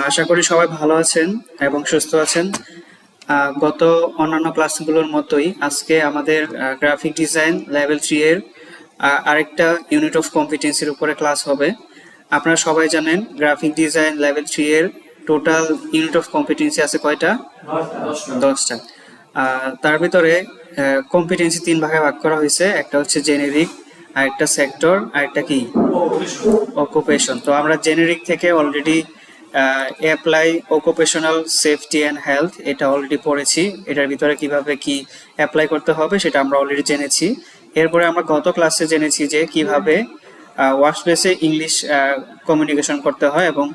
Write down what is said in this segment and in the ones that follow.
আশা করি সবাই ভালো আছেন এবং সুস্থ আছেন। গত অন্যান্য ক্লাসগুলোর মতোই আজকে আমাদের গ্রাফিক ডিজাইন লেভেল 3 এর আরেকটা ইউনিট অফ কম্পিটেন্সির উপরে ক্লাস হবে। আপনারা সবাই জানেন গ্রাফিক ডিজাইন লেভেল 3 এর টোটাল ইউনিট অফ কম্পিটেন্সি আছে কয়টা? 10টা। তার ভিতরে কম্পিটেন্সি 3 ভাগে ভাগ করা হয়েছে, একটা হচ্ছে জেনেরিক, আরেকটা সেক্টর, আরেকটা কি অকুপেশন। তো আমরা জেনেরিক থেকে already apply occupational safety and health এটা অলরেডি পড়েছি। এটার ভিতরে কিভাবে কি অ্যাপ্লাই করতে হবে সেটা আমরা অলরেডি জেনেছি। এরপরে আমরা গত ক্লাসে জেনেছি যে কিভাবে ওয়ার্কপ্লেসে ইংলিশ কমিউনিকেশন করতে হয় এবং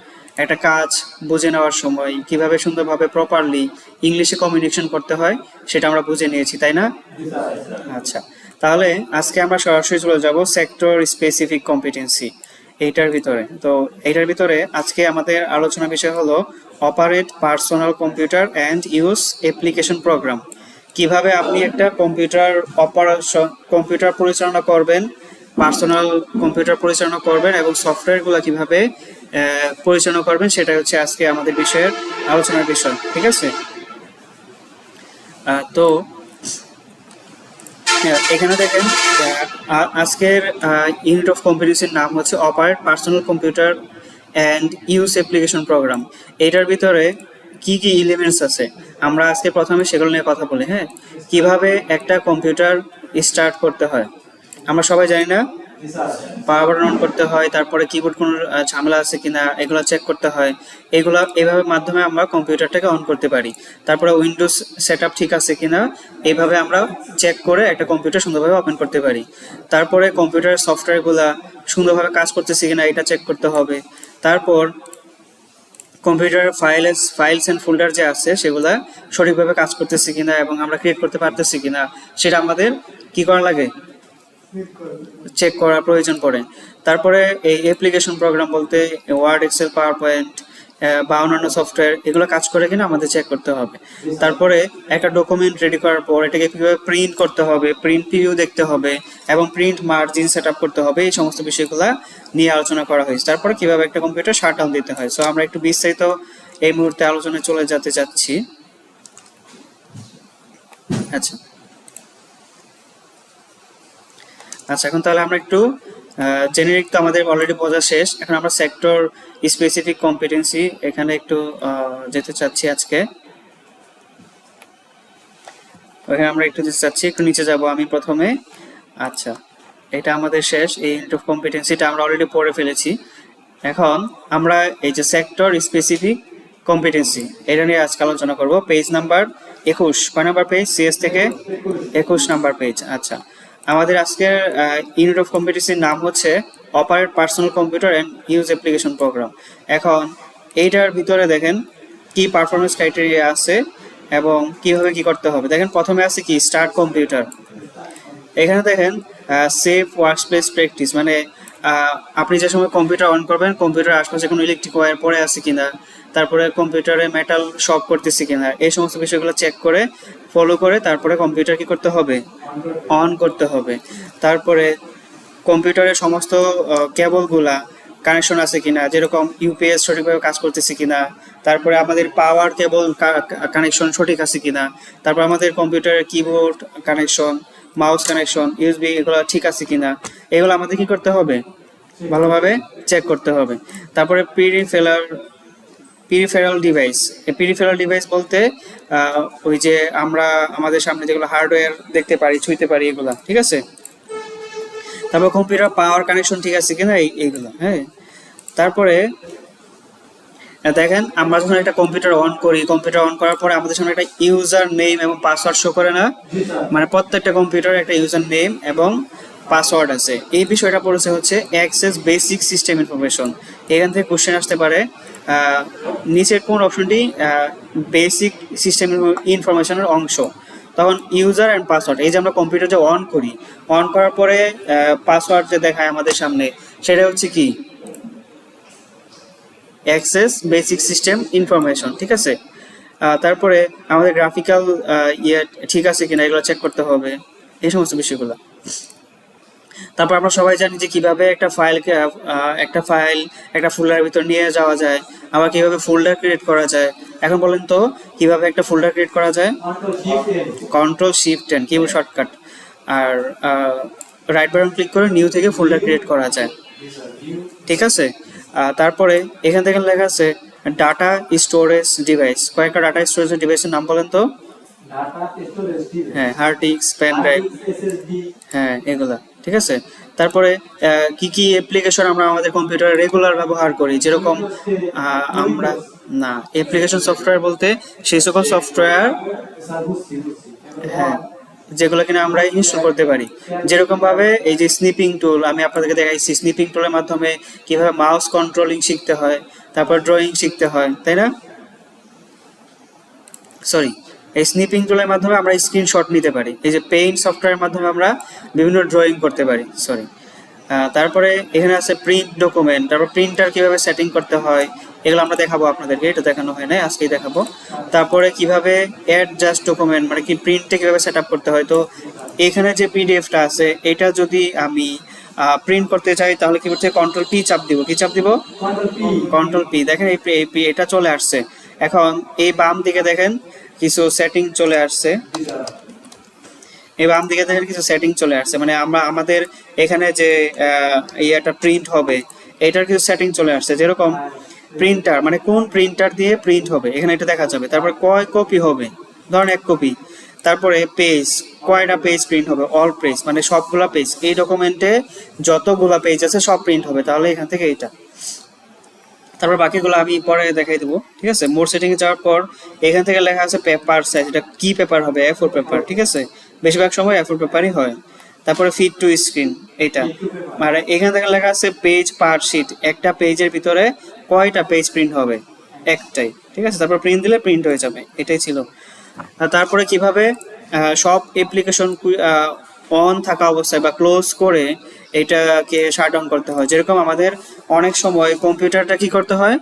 একটা কাজ বুঝে নেওয়ার সময় কিভাবে সুন্দরভাবে প্রপারলি ইংলিশে কমিউনিকেশন করতে হয় সেটা আমরা বুঝে নিয়েছি, তাই না? আচ্ছা, তাহলে আজকে আমরা সরাসরি চলে যাব সেক্টর স্পেসিফিক কম্পিটেন্সি এইটার ভিতরে। তো এইটার ভিতরে আজকে আমাদের আলোচনা বিষয় হলো operate personal computer and use application program. কিভাবে আপনি একটা কম্পিউটার পরিচালনা করবেন, পার্সোনাল কম্পিউটার পরিচালনা করবেন এবং সফটওয়্যারগুলো কিভাবে পরিচালনা করবেন সেটা হচ্ছে আজকে আমাদের বিষয়ের আলোচনার বিষয়। ঠিক আছে? তো এখানে দেখেন আজকের ইউনিট অফ কম্পিটেন্সির নাম হচ্ছে operate personal computer and use application program. এটার ভিতরে কি কি এলিমেন্টস আছে আমরা আজকে প্রথমে সেগুলো নিয়ে কথা বলি। হ্যাঁ, কিভাবে একটা কম্পিউটার স্টার্ট করতে হয় আমরা সবাই জানি না? পাওয়ার অন করতে হয়, তারপরে কিবোর্ড কোনো ঝামেলা আছে কিনা এগুলো চেক করতে হয়। এগুলো এইভাবে মাধ্যমে আমরা কম্পিউটারটাকে অন করতে পারি। তারপরে উইন্ডোজ সেটআপ ঠিক আছে কিনা এইভাবে আমরা চেক করে একটা কম্পিউটার সুন্দরভাবে ওপেন করতে পারি। তারপরে কম্পিউটারের সফটওয়্যারগুলো সুন্দরভাবে কাজ করতেছে কিনা এটা চেক করতে হবে। তারপর কম্পিউটারের ফাইলস অ্যান্ড ফোল্ডার যে আছে সেগুলা সঠিকভাবে কাজ করতেছে কিনা এবং আমরা ক্রিয়েট করতে পারতেছি কিনা সেটা আমাদের কি করা লাগে? চেক করার প্রয়োজন পড়ে। তারপরে এই অ্যাপ্লিকেশন প্রোগ্রাম বলতে ওয়ার্ড, এক্সেল, পাওয়ার পয়েন্ট বা অন্যান্য সফটওয়্যার এগুলো কাজ করে কিনা আমাদের চেক করতে হবে। তারপরে একটা ডকুমেন্ট রেডি করার পর এটাকে কিভাবে প্রিন্ট করতে হবে, প্রিন্ট প্রিভিউ দেখতে হবে এবং প্রিন্ট মার্জিন সেট আপ করতে হবে, এই সমস্ত বিষয়গুলো নিয়ে আলোচনা করা হয়েছে। তারপরে কিভাবে একটা কম্পিউটার শাটডাউন দিতে হয়। সো আমরা একটু বিস্তারিত এই মুহূর্তে আলোচনায় চলে যেতে চাচ্ছি। আচ্ছা, এখন তাহলে আমরা একটু জেনেরিক তো আমাদের অলরেডি বোঝা শেষ, এখন আমরা সেক্টর স্পেসিফিক কম্পিটেন্সি এখানে একটু যেতে চাচ্ছি আজকে। ওখানে আমরা একটু যেতে চাচ্ছি, একটু নিচে যাব আমি প্রথমে। আচ্ছা, এটা আমাদের শেষ, এই ইউনিট অফ কম্পিটেন্সিটা আমরা অলরেডি পড়ে ফেলেছি। এখন আমরা এই যে সেক্টর স্পেসিফিক কম্পিটেন্সি এটা নিয়ে আজকে আলোচনা করব। পেজ নাম্বার 21, কয় নাম্বার পেজ? সিএস থেকে 21 নাম্বার পেজ। আচ্ছা, আমাদের আজকের ইউনিট অফ কম্পিটেন্সির নাম হচ্ছে operate personal computer and use application program. এখন এইটার ভিতরে দেখেন কি পারফরমেন্স ক্রাইটেরিয়া আছে এবং কিভাবে কি করতে হবে। দেখেন প্রথমে আছে কি স্টার্ট কম্পিউটার। এখানে দেখেন সেফ ওয়ার্কপ্লেস প্র্যাকটিস, মানে আপনি যে সময় কম্পিউটার অন করবেন কম্পিউটার আশপাশে কোনো ইলেকট্রিক ওয়্যার পড়ে আছে কিনা, তারপরে কম্পিউটারে মেটাল শক করতেছে কিনা, এই সমস্ত বিষয়গুলো চেক করে ফলো করে তারপরে কম্পিউটার কি করতে হবে? অন করতে হবে। তারপরে কম্পিউটারের সমস্ত কেবলগুলা কানেকশন আছে কিনা, যেরকম ইউপিএস সঠিকভাবে কাজ করতেছে কিনা, তারপরে আমাদের পাওয়ার কেবল কানেকশন সঠিক আছে কিনা, তারপর আমাদের কম্পিউটারের keyboard connection, mouse connection, USB এগুলো ঠিক আছে কিনা, এগুলো আমাদের কি করতে হবে? ভালোভাবে চেক করতে হবে। তারপরে পেরিফেরাল ডিভাইস। এই পেরিফেরাল ডিভাইস বলতে ওই যে আমরা আমাদের সামনে যেগুলো হার্ডওয়্যার দেখতে পারি, ছুঁইতে পারি, এগুলা ঠিক আছে। তারপর কম্পিউটার পাওয়ার কানেকশন ঠিক আছে কিনা এইগুলো। হ্যাঁ, তারপরে দেখেন আমরা যখন একটা কম্পিউটার অন করি, কম্পিউটার অন করার পরে আমাদের সামনে একটা ইউজার নেম এবং পাসওয়ার্ড শো করে না? মানে প্রত্যেকটা কম্পিউটারে একটা ইউজার নেম এবং পাসওয়ার্ড আছে। এই বিষয়টা পড়েছে হচ্ছে অ্যাক্সেস বেসিক সিস্টেম ইনফরমেশন। এখান থেকে কোশ্চেন আসতে পারে নিচের কোন অপশনটি বেসিক সিস্টেম ইনফরমেশনের অংশ। তখন ইউজার অ্যান্ড পাসওয়ার্ড, এই যে আমরা কম্পিউটার যে অন করি, অন করার পরে পাসওয়ার্ড যে দেখায় আমাদের সামনে সেটা হচ্ছে কি? Access basic system information. ঠিক আছে। তারপরে আমাদের গ্রাফিক্যাল ঠিক আছে কিনা এগুলো চেক করতে হবে, এই সমস্ত বিষয়গুলো। তারপর আমরা সবাই জানি যে কিভাবে একটা ফাইলকে একটা ফোল্ডারের ভিতর নিয়ে যাওয়া যায়, আবার কিভাবে ফোল্ডার ক্রিয়েট করা যায়। এখন বলেন তো কিভাবে একটা ফোল্ডার ক্রিয়েট করা যায়? Ctrl+Shift+N কিবোর্ড শর্টকাট, আর রাইট বাটন ক্লিক করে নিউ থেকে ফোল্ডার ক্রিয়েট করা যায়। ঠিক আছে, তারপরে এখান থেকে লেখা আছে ডাটা স্টোরেজ ডিভাইস। কয়েকটা ডাটা স্টোরেজ ডিভাইসের নাম বলেন তো? হ্যাঁ, হার্ড ডিস্ক, পেন ড্রাইভ, হ্যাঁ এগুলা। ঠিক আছে, তারপরে কি কি অ্যাপ্লিকেশন আমরা আমাদের কম্পিউটারে রেগুলার ব্যবহার করি, যেরকম আমরা না অ্যাপ্লিকেশন সফটওয়্যার বলতে সেই সকল সফটওয়্যার, হ্যাঁ যেগুলো কিনা আমরা ইনস্টল করতে পারি। যেরকম ভাবে এই যে স্নিপিং টুল আমি আপনাদেরকে দেখাইছি, স্নিপিং টুলের মাধ্যমে কিভাবে মাউস কন্ট্রোলিং শিখতে হয়, তারপর ড্রয়িং শিখতে হয়, তাই না? সরি, এই স্নিপিং টুলের মাধ্যমে আমরা স্ক্রিনশট নিতে পারি। এই যে পেইন্ট সফটওয়্যারের মাধ্যমে আমরা বিভিন্ন ড্রয়িং করতে পারি। সরি, তারপরে এখানে আছে প্রিন্ট ডকুমেন্ট, তারপর প্রিন্টার কিভাবে সেটিং করতে হয় এগুলো আমরা দেখাবো আপনাদেরকে, এটা দেখানো হয় না, আজকেই দেখাবো। তারপরে কিভাবে অ্যাডজাস্ট ডকুমেন্ট মানে কি প্রিন্টে কিভাবে সেট আপ করতে হয়। তো এখানে যে পিডিএফটা আছে এটা যদি আমি প্রিন্ট করতে চাই তাহলে কি করতে, Ctrl+P চাপ দিব। কি চাপ দিব? Ctrl+P। দেখেন এটা চলে আসছে। এখন এই বাম দিকে দেখেন কিছু সেটিং চলে আসছে, এই বাম দিকে দেখেন কিছু সেটিং চলে আসছে, মানে আমরা আমাদের এখানে যে ইয়েটা প্রিন্ট হবে এটার কিছু সেটিং চলে আসছে। যেরকম প্রিন্টার মানে কোন প্রিন্টার দিয়ে প্রিন্ট হবে এখানে এটা দেখা যাবে। তারপর কয় কপি হবে, ধরেন 1 কপি। তারপরে পেজ, কয়টা পেজ প্রিন্ট হবে, অল পেজ মানে সবগুলা পেজ, এই ডকুমেন্টে যতগুলা পেজ আছে সব প্রিন্ট হবে, তাহলে এখান থেকে এটা। তারপর বাকিগুলো আমি পরে দেখাই দেবো। ঠিক আছে, মোর সেটিং এ যাওয়ার পর এখান থেকে লেখা আছে পেপার সাইজ, এটা কি পেপার হবে, A4 পেপার। ঠিক আছে, বেশিরভাগ সময় A4 পেপারই হয়। তারপরে ফিট টু স্ক্রিন এটা, মানে এখান থেকে লেখা আছে পেজ পার শিট, একটা পেজের ভিতরে কয়টা পেজ প্রিন্ট হবে, একটাই। ঠিক আছে, তারপর প্রিন্ট দিলে প্রিন্ট হয়ে যাবে, এটাই ছিল। তারপরে কিভাবে সব অ্যাপ্লিকেশন অন থাকা অবস্থায় বা ক্লোজ করে এটাকে শাট ডাউন করতে হয়। যেরকম আমাদের অনেক সময় কম্পিউটারটা কি করতে হয়,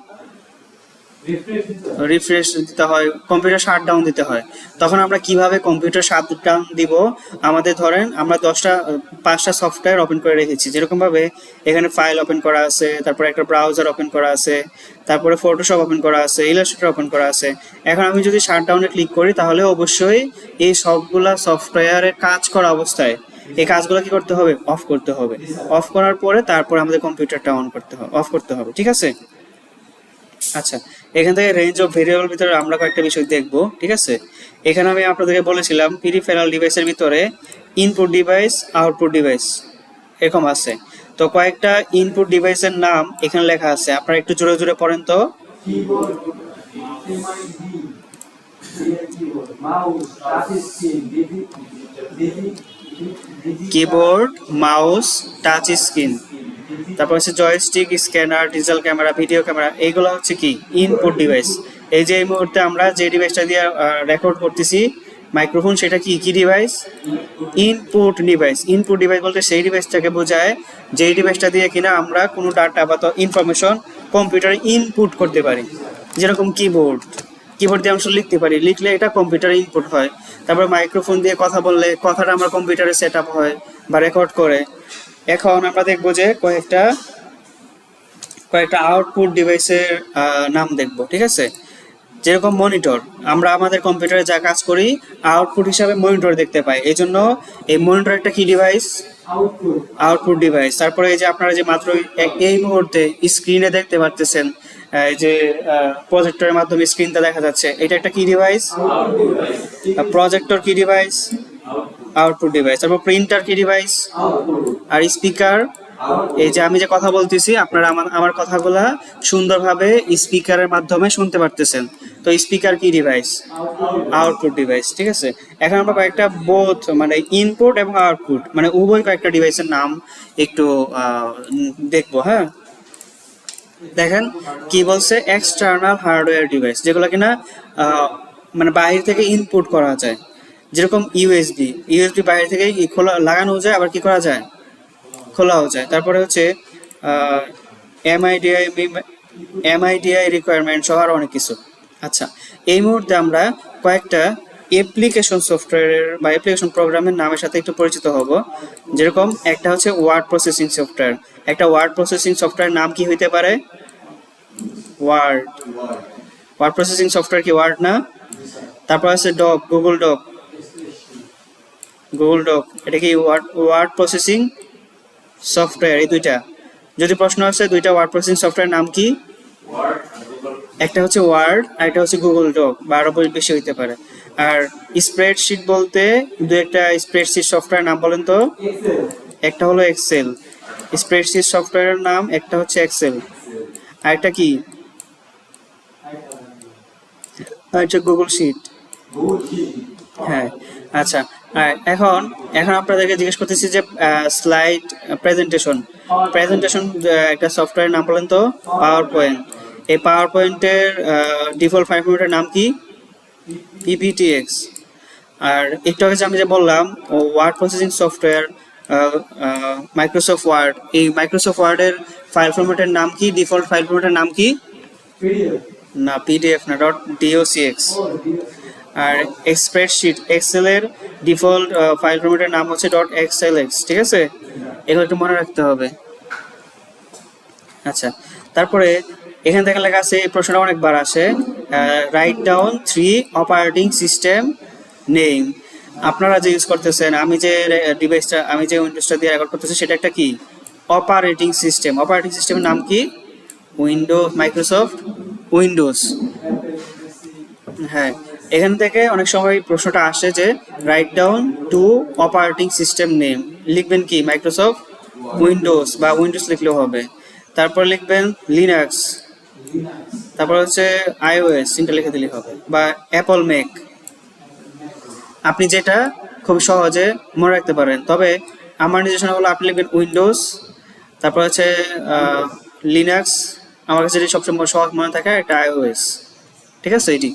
রিফ্রেশ দিতে হয়, কম্পিউটার শাট ডাউন দিতে হয়। তখন আমরা কিভাবে কম্পিউটার শাট ডাউন দিব, আমাদের ধরেন আমরা 5টা সফটওয়্যার ওপেন করে রেখেছি, যেরকম ভাবে এখানে ফাইল ওপেন করা আছে, তারপরে একটা ব্রাউজার ওপেন করা আছে, তারপরে ফটোশপ ওপেন করা আছে, ইলাস্ট্রেটর ওপেন করা আছে। এখন আমি যদি শাট ডাউনে ক্লিক করি তাহলে অবশ্যই এই সবগুলা সফটওয়্যারে কাজ করা অবস্থায় এই কাজগুলো কি করতে হবে, অফ করতে হবে। অফ করার পরে তারপর আমাদের কম্পিউটারটা অন করতে হবে, অফ করতে হবে। ঠিক আছে, আচ্ছা এখান থেকে রেঞ্জ অফ ভেরিয়েবল ভিতরে আমরা কয়েকটা বিষয় দেখব। ঠিক আছে, এখানে আমি আপনাদেরকে বলেছিলাম পেরিফেরাল ডিভাইসের ভিতরে ইনপুট ডিভাইস, আউটপুট ডিভাইস এরকম আছে। তো কয়েকটা ইনপুট ডিভাইসের নাম এখানে লেখা আছে, আপনারা একটু জোরে জোরে পড়েন তো। কিবোর্ড, মাউস, টাচ স্ক্রিন, তারপর হচ্ছে joystick, scanner, digital camera, video camera, এইগুলো হচ্ছে কি ইনপুট ডিভাইস। এই যে এই মুহূর্তে আমরা যে ডিভাইসটা দিয়ে রেকর্ড করতেছি মাইক্রোফোন, সেটা কি কি device, input device. Input device বলতে সেই ডিভাইসটাকে বোঝায় যেই ডিভাইসটা দিয়ে কিনা আমরা কোনো ডাটা বা ইনফরমেশন কম্পিউটারে ইনপুট করতে পারি। যেরকম কিবোর্ড, কিবোর্ড দিয়ে আমরা লিখতে পারি, লিখলে এটা কম্পিউটারে ইনপুট হয়। তারপর মাইক্রোফোন দিয়ে কথা বললে কথাটা আমরা কম্পিউটারে সেট আপ হয় বা রেকর্ড করে। এখন আমরা দেখবো যে কয়েকটা আউটপুট ডিভাইসের নাম দেখবো। ঠিক আছে, যেরকম মনিটর, আমরা আমাদের কম্পিউটারে যা কাজ করি আউটপুট হিসাবে মনিটর দেখতে পাই, এই জন্য এই মনিটর একটা কি ডিভাইস, আউটপুট ডিভাইস। তারপরে এই যে আপনারা যে মাত্র এই মুহূর্তে স্ক্রিনে দেখতে পাচ্ছেন, এই যে প্রজেক্টরের মাধ্যমে স্ক্রিনটা দেখা যাচ্ছে, এটা একটা কি ডিভাইস, প্রজেক্টর কি ডিভাইস, আউটপুট ডিভাইস। তারপর প্রিন্টার কি ডিভাইস, আর স্পিকার, এই যে আমি যে কথা বলতেছি আপনারা আমার কথাগুলা সুন্দরভাবে স্পিকারের মাধ্যমে শুনতে পারতেছেন, তো স্পিকার কি ডিভাইস, আউটপুট ডিভাইস। ঠিক আছে, এখন আমরা কয়েকটা বোথ মানে ইনপুট এবং আউটপুট মানে উভয় কয়েকটা ডিভাইসের নাম একটু দেখবো। হ্যাঁ, দেখেন কি বলছে, এক্সটার্নাল হার্ডওয়্যার ডিভাইস, যেগুলো কিনা মানে বাইরে থেকে ইনপুট করা যায়। যেরকম ইউএসবি বাইরে থেকে খোলা লাগানো যায়, আবার কি করা যায়, খোলাও যায়। তারপরে হচ্ছে এমআইডিআই রিকোয়ারমেন্ট সহ আরো অনেক কিছু। আচ্ছা, এই মুহূর্তে আমরা কয়েকটা অ্যাপ্লিকেশন সফটওয়্যারের বা অ্যাপ্লিকেশন প্রোগ্রামের নামের সাথে একটু পরিচিত হব। যেরকম একটা হচ্ছে ওয়ার্ড প্রসেসিং সফটওয়্যার। একটা ওয়ার্ড প্রসেসিং সফটওয়্যার নাম কি হইতে পারে? ওয়ার্ড। ওয়ার্ড প্রসেসিং সফটওয়্যার কি ওয়ার্ড না? তারপর আছে doc, Google doc. Google doc এটা কি ওয়ার্ড প্রসেসিং সফটওয়্যার? এই দুইটা যদি প্রশ্ন আসে, দুইটা ওয়ার্ড প্রসেসিং সফটওয়্যার নাম কি? একটা হচ্ছে ওয়ার্ড আর একটা হচ্ছে গুগল ডক, বা আরো বেশি হইতে পারে। আর স্প্রেডশিট বলতে দু একটা স্প্রেডশিট সফটওয়্যার নাম বলেন তো। একটা হলো এক্সেল, স্প্রেডশিট সফটওয়্যারের নাম একটা হচ্ছে এক্সেল, আর একটা কি? আচ্ছা, গুগল শিট। হ্যাঁ, আচ্ছা। আর এখন এখন আপনাদেরকে জিজ্ঞেস করতেছি যে স্লাইড প্রেজেন্টেশন প্রেজেন্টেশন একটা সফটওয়্যার নাম বলেন তো। Power point. এই পাওয়ার পয়েন্টের ডিফল্ট ফাইল ফরম্যাটের নাম কি? পিপিটিএক্স। আর একটু আগে আমি যে বললাম word processing software Microsoft word, এই মাইক্রোসফট ওয়ার্ডের ফাইল ফরম্যাটের নাম কি? ডিফল্ট ফাইল ফরম্যাটের নাম কি? না, পিডিএফ না, .docx। আর স্প্রেডশিট এক্সেলের ডিফল্ট ফাইল ফরম্যাটের নাম হচ্ছে .xlx। ঠিক আছে, এগুলো একটু মনে রাখতে হবে। আচ্ছা, তারপরে এখান থেকে লেখা আছে, এই প্রশ্নটা অনেকবার আসে, write down 3 operating system name. আপনারা যে ইউজ করতেছেন, আমি যে ডিভাইসটা, আমি যে উইন্ডোজটা দিয়ে রেকর্ড করতেছি, সেটা একটা কি? Operating system. অপারেটিং সিস্টেমের নাম কি? Windows, Microsoft Windows. হ্যাঁ, এখান থেকে অনেক সময় প্রশ্নটা আসে যে write down 2 operating system name. লিখবেন কি? মাইক্রোসফট উইন্ডোজ বা উইন্ডোজ লিখলেও হবে। তারপর লিখবেন লিনাক্স, তারপর হচ্ছে আইওএস, তিনটা লিখে দিলেই হবে, বা অ্যাপল ম্যাক। আপনি যেটা খুব সহজে মনে রাখতে পারেন। তবে আমার নির্দেশনা হলো আপনি লিখবেন উইন্ডোজ, তারপর হচ্ছে লিনাক্স, আমার কাছে যেটি সবসময় সহজ মনে থাকে একটা আইওএস। ঠিক আছে, এটি।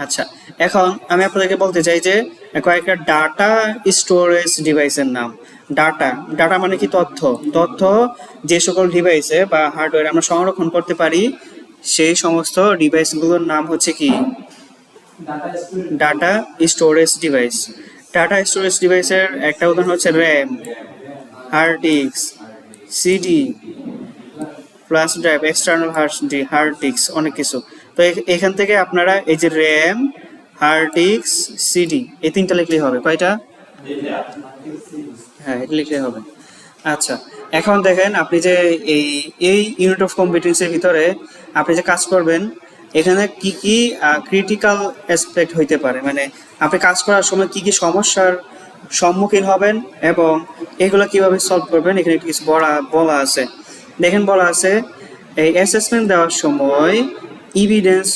আচ্ছা, এখন আমি আপনাদেরকে বলতে চাই যে কয়েকটা ডাটা স্টোরেজ ডিভাইসের নাম। ডাটা ডাটা মানে কি? তথ্য। তথ্য যে সকল ডিভাইসে বা হার্ডওয়্যার আমরা সংরক্ষণ করতে পারি, সেই সমস্ত ডিভাইসগুলোর নাম হচ্ছে কি? Data storage device. Data storage ডিভাইসের একটা উদাহরণ হচ্ছে RAM, hard disk, CD, flash drive, external hard disk, অনেক কিছু। তো এখান থেকে আপনারা এই যে র্যাম, হার্ড ডিস্ক, সিডি, এই তিনটা লিখলেই হবে। কয়টা? হ্যাঁ, এটা লিখলেই হবে। আচ্ছা, এখন দেখেন আপনি যে এই ইউনিট অফ কম্পিটেন্সের ভিতরে আপনি যে কাজ করবেন, এখানে কি কি ক্রিটিক্যাল অ্যাসপেক্ট হইতে পারে, মানে আপনি কাজ করার সময় কি কি সমস্যার সম্মুখীন হবেন এবং এগুলো কিভাবে সলভ করবেন, এখানে কিছু বলা আছে। দেখেন, বলা আছে এই অ্যাসেসমেন্ট দেওয়ার সময় এভিডেন্স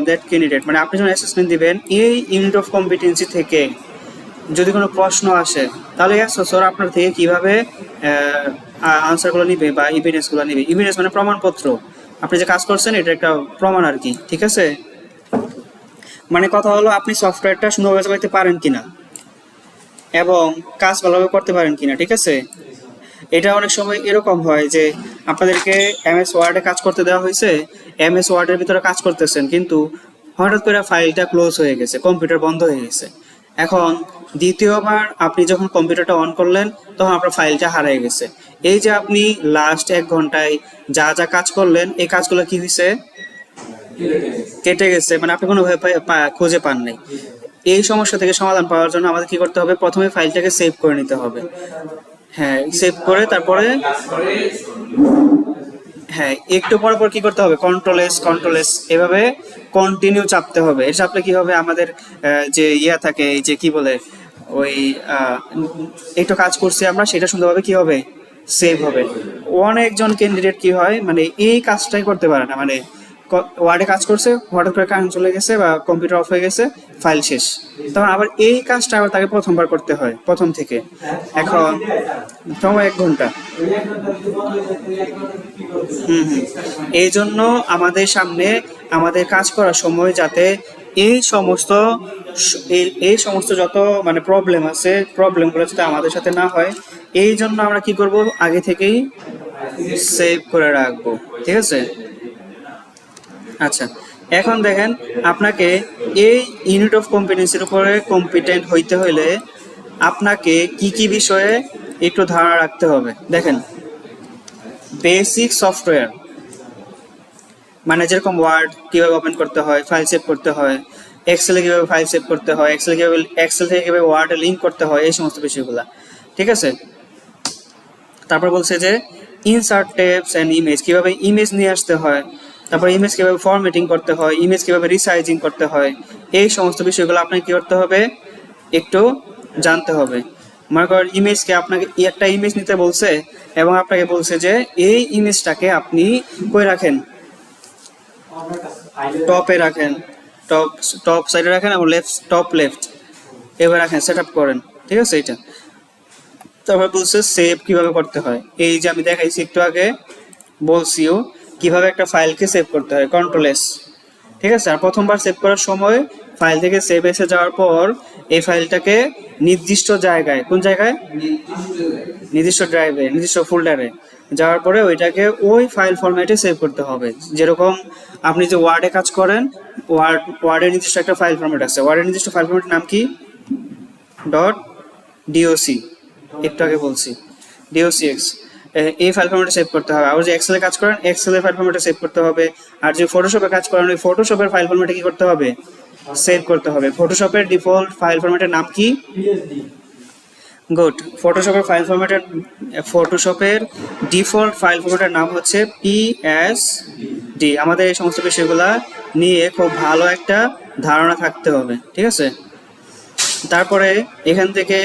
দ্যাট ক্যান্ডিডেট, মানে আপনি যখন অ্যাসেসমেন্ট দিবেন এই ইউনিট অফ কম্পিটেন্সি থেকে যদি কোনো প্রশ্ন আসে, তাহলে অ্যাসেসর আপনার থেকে কিভাবে আনসারগুলো নিবে বা এভিডেন্সগুলো নিবে। এভিডেন্স মানে প্রমাণপত্র, আপনি যে কাজ করছেন এটা একটা প্রমাণ আর কি। ঠিক আছে, মানে কথা হলো আপনি সফটওয়্যারটা সুন্দরভাবে চালাতে পারেন কিনা এবং কাজ ভালোভাবে করতে পারেন কিনা। ঠিক আছে, এটা অনেক সময় এরকম হয় যে আপনাদেরকে এমএস ওয়ার্ডে কাজ করতে দেওয়া হয়েছে, এমএস ওয়ার্ডের ভিতরে কাজ করতেছেন, কিন্তু হঠাৎ করে ফাইলটা ক্লোজ হয়ে গেছে, কম্পিউটার বন্ধ হয়ে গেছে। এখন দ্বিতীয়বার আপনি যখন কম্পিউটারটা অন করলেন, তখন আপনার ফাইলটা হারিয়ে গেছে। এই যে আপনি লাস্ট 1 ঘন্টায় যা যা কাজ করলেন, এই কাজগুলো কি হয়েছে? কেটে গেছে, মানে আপনি কোনো খুঁজে পান নাই। এই সমস্যা থেকে সমাধান পাওয়ার জন্য আমাদের কি করতে হবে? প্রথমে ফাইলটাকে সেভ করে নিতে হবে। হ্যাঁ, সেভ করে তারপরে হ্যাঁ একটু পর পর কি করতে হবে? কন্ট্রোল এস এভাবে কন্টিনিউ চাপতে হবে। এর চাপলে কি হবে? আমাদের যে ইয়া থাকে, এই যে কি বলে, ওই একটু কাজ করছি আমরা, সেটা সুন্দরভাবে কি হবে? সেভ হবে। অনেকজন ক্যান্ডিডেট কি হয়, মানে এই কাজটাই করতে পারে না, মানে ওয়ার্ডে কাজ করছে, হঠাৎ করে কারেন্ট চলে গেছে বা কম্পিউটার অফ হয়ে গেছে, ফাইল শেষ, তখন আবার এই কাজটা আবার তাকে প্রথমবার করতে হয় প্রথম থেকে। এখন সময় 1 ঘন্টা। এই জন্য আমাদের সামনে আমাদের কাজ করার সময় যাতে এই সমস্ত যত মানে প্রবলেম আছে, প্রবলেমগুলো যাতে আমাদের সাথে না হয়, এই জন্য আমরা কি করব? আগে থেকেই সেভ করে রাখবো। ঠিক আছে, আচ্ছা, এখন দেখেন আপনাকে এই ইউনিট অফ কম্পিটেন্সির উপরে কম্পিটেন্ট হইতে হইলে আপনাকে কি কি বিষয়ে একটু ধারণা রাখতে হবে। দেখেন, বেসিক সফটওয়্যার মানে যেরকম ওয়ার্ড কিভাবে ওপেন করতে হয়, ফাইল সেভ করতে হয়, এক্সেলে কিভাবে ফাইল সেভ করতে হয়, এক্সেল থেকে কিভাবে ওয়ার্ডে লিঙ্ক করতে হয়, এই সমস্ত বিষয়গুলো, ঠিক আছে। তারপর বলছে যে ইনসার্ট টেবস অ্যান্ড ইমেজ, কিভাবে ইমেজ নিয়ে আসতে হয়, তারপর ইমেজ কিভাবে ফরম্যাটিং করতে হয়, ইমেজ কিভাবে রিসাইজিং করতে হয়, এই সমস্ত বিষয়গুলো আপনাকে কি করতে হবে, একটু জানতে হবে। মনে করেন ইমেজকে আপনাকে একটা ইমেজ নিতে বলছে এবং আপনাকে বলছে যে এই ইমেজটাকে আপনি কই রাখেন, টপে রাখেন, টপ টপ সাইডে রাখেন এবং টপ লেফট এবার রাখেন, সেট আপ করেন, ঠিক আছে। এটা তারপর বলছে সেভ কিভাবে করতে হয়, এই যে আমি দেখাইছি একটু আগে বলছিও কিভাবে একটা ফাইলকে সেভ করতে হয়, কন্ট্রোল এস, ঠিক আছে। আর প্রথমবার সেভ করার সময় ফাইল থেকে সেভ এসে যাওয়ার পর এই ফাইলটাকে নির্দিষ্ট জায়গায়, কোন জায়গায়, নির্দিষ্ট ড্রাইভে, নির্দিষ্ট ফোল্ডারে যাওয়ার পরে ওইটাকে ওই ফাইল ফরম্যাটে সেভ করতে হবে। যেরকম আপনি যে ওয়ার্ডে কাজ করেন, ওয়ার্ডের নির্দিষ্ট একটা ফাইল ফরম্যাট আছে, ওয়ার্ডের নির্দিষ্ট ফাইল ফরম্যাটের নাম কি, ডট ডিওসি, একটু আগে বলছি ডিওসিএক্স, এই ফাইল ফরম্যাটে সেভ করতে হবে। আর যে এক্সেলে কাজ করেন এক্সেলের ফাইল ফরম্যাটে সেভ করতে হবে। আর যে ফটোশপে কাজ করেন ওই ফটোশপের ফাইল ফরম্যাটে কি করতে হবে, সেভ করতে হবে। ফটোশপের ডিফল্ট ফাইল ফরম্যাটের নাম কি, গুড, ফটোশপের ডিফল্ট ফাইল ফরম্যাটের নাম হচ্ছে পিএসডি। আমাদের এই সমস্ত বিষয়গুলা নিয়ে খুব ভালো একটা ধারণা থাকতে হবে, ঠিক আছে। তারপরে এখান থেকে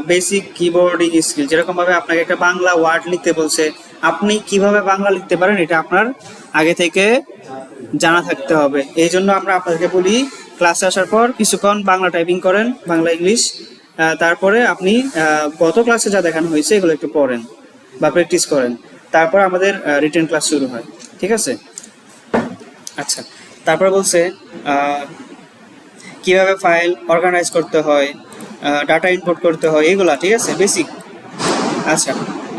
বেসিক কিবোর্ডিং স্কিল, যেরকম ভাবে আপনাকে একটা বাংলা ওয়ার্ড লিখতে বলছে, আপনি কিভাবে বাংলা লিখতে পারেন এটা আপনার আগে থেকে জানা থাকতে হবে। এই জন্য আমরা আপনাদেরকে বলি ক্লাসে আসার পর কিছুক্ষণ বাংলা টাইপিং করেন, বাংলা ইংলিশ, তারপরে আপনি গত ক্লাসে যা দেখানো হয়েছে এগুলো একটু পড়েন বা প্র্যাকটিস করেন, তারপর আমাদের রিটেন ক্লাস শুরু হয়, ঠিক আছে। আচ্ছা, তারপর বলছে কিভাবে ফাইল অর্গানাইজ করতে হয়, ডাটা ইনপুট করতে হয়, এগুলা, ঠিক আছে, বেসিক। আচ্ছা,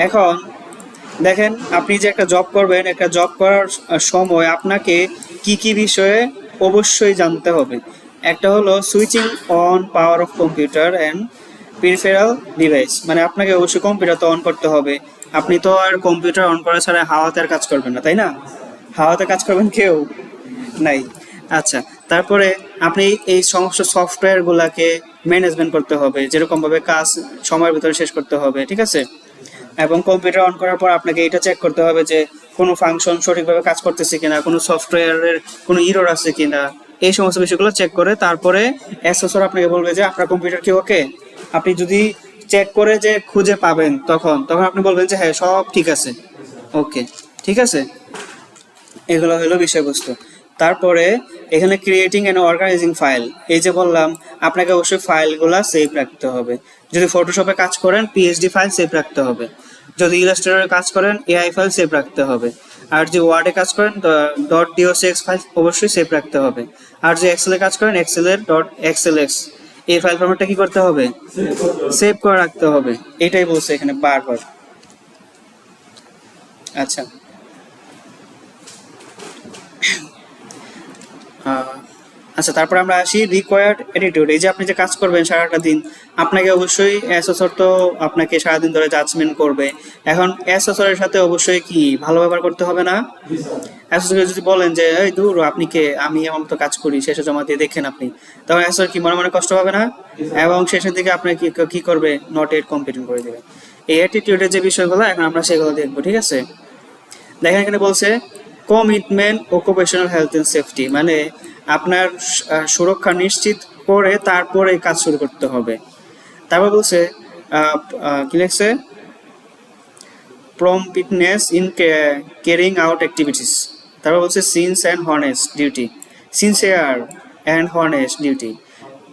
এখন দেখেন আপনি যে একটা জব করবেন, একটা জব করার সময় আপনাকে কি কি বিষয়ে অবশ্যই জানতে হবে। একটা হলো switching on power of computer and peripheral device, মানে আপনাকে অবশ্যই কম্পিউটার তো অন করতে হবে। আপনি তো আর কম্পিউটার অন করা ছাড়া হাওয়াতে আর কাজ করবেন না, তাই না? হাওয়াতে কাজ করবেন কেউ নাই। আচ্ছা, তারপরে আপনি এই সমস্ত সফটওয়্যারগুলোকে ম্যানেজমেন্ট করতে হবে, যেরকমভাবে কাজ সময়ের ভিতরে শেষ করতে হবে, ঠিক আছে। এবং কম্পিউটার অন করার পর আপনাকে এটা চেক করতে হবে যে কোনো ফাংশন সঠিকভাবে কাজ করতেছে কিনা, কোনো সফটওয়্যারের কোনো ইরর আছে কিনা, এই সমস্ত বিষয়গুলো চেক করে তারপরে অ্যাসেসর আপনাকে বলবে যে আপনার কম্পিউটার কি ওকে। আপনি যদি চেক করে যে খুঁজে পাবেন তখন আপনি বলবেন যে হ্যাঁ সব ঠিক আছে, ওকে, ঠিক আছে। এগুলো হলো বিষয়বস্তু। তারপরে এখানে ক্রিয়েটিং অ্যান্ড অর্গানাইজিং ফাইল, এই যে বললাম আপনাকে অবশ্যই ফাইলগুলা সেভ রাখতে হবে। যদি ফটোশপে কাজ করেন পিএইচডি ফাইল সেভ রাখতে হবে, যদি ইলাস্ট্রেটরে কাজ করেন এআই ফাইল সেভ রাখতে হবে, আর যে ওয়ার্ডে কাজ করেন ডট ডিওসিএক্স ফাইল অবশ্যই সেভ রাখতে হবে, আর যে এক্সেলে কাজ করেন এক্সেলের ডট এক্সএলএক্স এই ফাইল ফরম্যাটটা কি করতে হবে, সেভ করে রাখতে হবে। এটাই বলছে এখানে বারবার। আচ্ছা, আচ্ছা, তারপর আমরা আসি রিকোয়ার্ড অ্যাটিটিউড। এই যে আপনি যে কাজ করবেন সারাটা দিন, আপনাকে অবশ্যই অ্যাসেসর তো আপনাকে সারাদিন ধরে জাজমেন্ট করবে। এখন অ্যাসেসরের সাথে অবশ্যই কি ভালো ব্যবহার করতে হবে না? অ্যাসেসরকে যদি বলেন যে এই দূর আপনি কে, আমি এমন তো কাজ করি, শেষে জমা দিয়ে দেখেন আপনি, তখন অ্যাসেসর কি মনে মনে কষ্ট হবে না? এবং শেষের দিকে আপনাকে কি করবে, নট এট কম্পিটেন্ট করে দেবে। এই অ্যাটিটিউডের যে বিষয়গুলো এখন আমরা সেগুলো দেখবো, ঠিক আছে। দেখেন এখানে বলছে commitment occupational health and safety, মানে আপনার সুরক্ষা নিশ্চিত করে তারপরে কাজ শুরু করতে হবে। তারপর বলছে কি লিখছে, প্রম্পটনেস ইন ক্যারিং আউট অ্যাক্টিভিটিস। তারপর বলছে সিনসিয়ার অ্যান্ড হনেস্ট ডিউটি,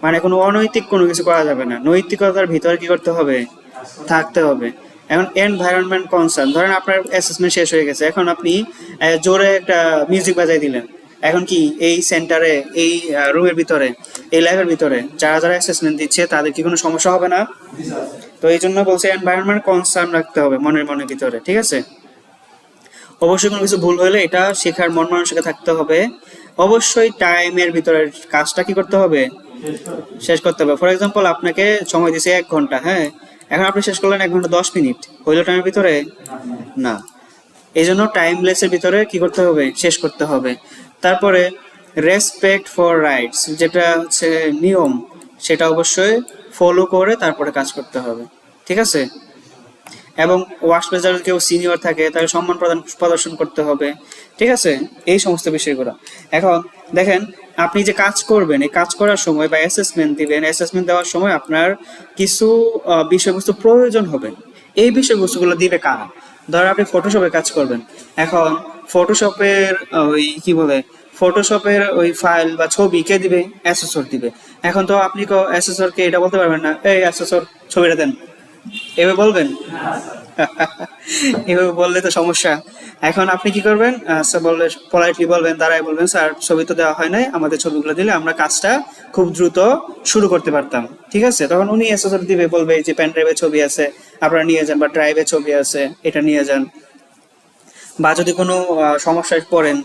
মানে কোনো অনৈতিক কোনো কিছু করা যাবে না, নৈতিকতার ভিতরে কি করতে হবে, থাকতে হবে। এখন এনভায়রনমেন্ট কনসার্ন, ধরেন আপনার অ্যাসেসমেন্ট শেষ হয়ে গেছে, এখন আপনি জোরে একটা মিউজিক বাজাই দিলেন, এখন কি এই সেন্টারে, এই রুমের ভিতরে, এই ল্যাবের ভিতরে যারা যারা অ্যাসেসমেন্ট দিচ্ছে তাদের কি কোনো সমস্যা হবে না? তো এই জন্য বলছে এনভায়রনমেন্ট কনসার্ন রাখতে হবে মনের ভিতরে, ঠিক আছে। অবশ্যই কোনো কিছু ভুল হলে এটা শেখার মন মানসিকতা থাকতে হবে। অবশ্যই টাইমের ভিতরে কাজটা কি করতে হবে, শেষ করতে হবে। ফর এক্সাম্পল আপনাকে সময় দিয়েছে 1 ঘন্টা, হ্যাঁ, এখন আপনি শেষ করলেন 1 ঘন্টা 10 মিনিট, হইলো টাইমের ভিতরে? না। এই জন্য টাইমলেসের ভিতরে কি করতে হবে, শেষ করতে হবে। তারপরে রেসপেক্ট ফর রাইটস, যেটা হচ্ছে নিয়ম, সেটা অবশ্যই ফলো করে তারপরে কাজ করতে হবে, ঠিক আছে? এবং ওয়ার্কপ্লেস যারা কেউ সিনিয়র থাকে তাকে সম্মান প্রদর্শন করতে হবে, ঠিক আছে? এই সমস্ত বিষয়গুলো। এখন দেখেন, আপনি যে কাজ করবেন, এই কাজ করার সময় বা অ্যাসেসমেন্ট দিবেন, অ্যাসেসমেন্ট দেওয়ার সময় আপনার কিছু বিষয়বস্তু প্রয়োজন হবে। এই বিষয়বস্তুগুলো দিবে কারা? ধর আপনি ফটোশপে কাজ করবেন, এখন ফটোশপের ওই কি বলে, ফটোশপের ওই ফাইল বা ছবি কে দিবে? অ্যাসেসর দিবে। এখন তো আপনি অ্যাসেসরকে এটা বলতে পারবেন না, এই অ্যাসেসর ছবিটা দেন, এভাবে বলবেন? এভাবে বললে তো সমস্যা। এখন আপনি কি করবেন, স্যার বললে পোলাইটলি বলবেন, দাঁড়ায় বলবেন, স্যার ছবি তো দেওয়া হয় নাই, আমাদের ছবিগুলো দিলে আমরা কাজটা খুব দ্রুত শুরু করতে পারতাম, ঠিক আছে? তখন উনি অ্যাসেসর দিবে, বলবে যে পেন ড্রাইভে ছবি আছে আপনারা নিয়ে যান, বা ড্রাইভে ছবি আছে এটা নিয়ে যান। বা যদি কোনো সমস্যায় পড়েন,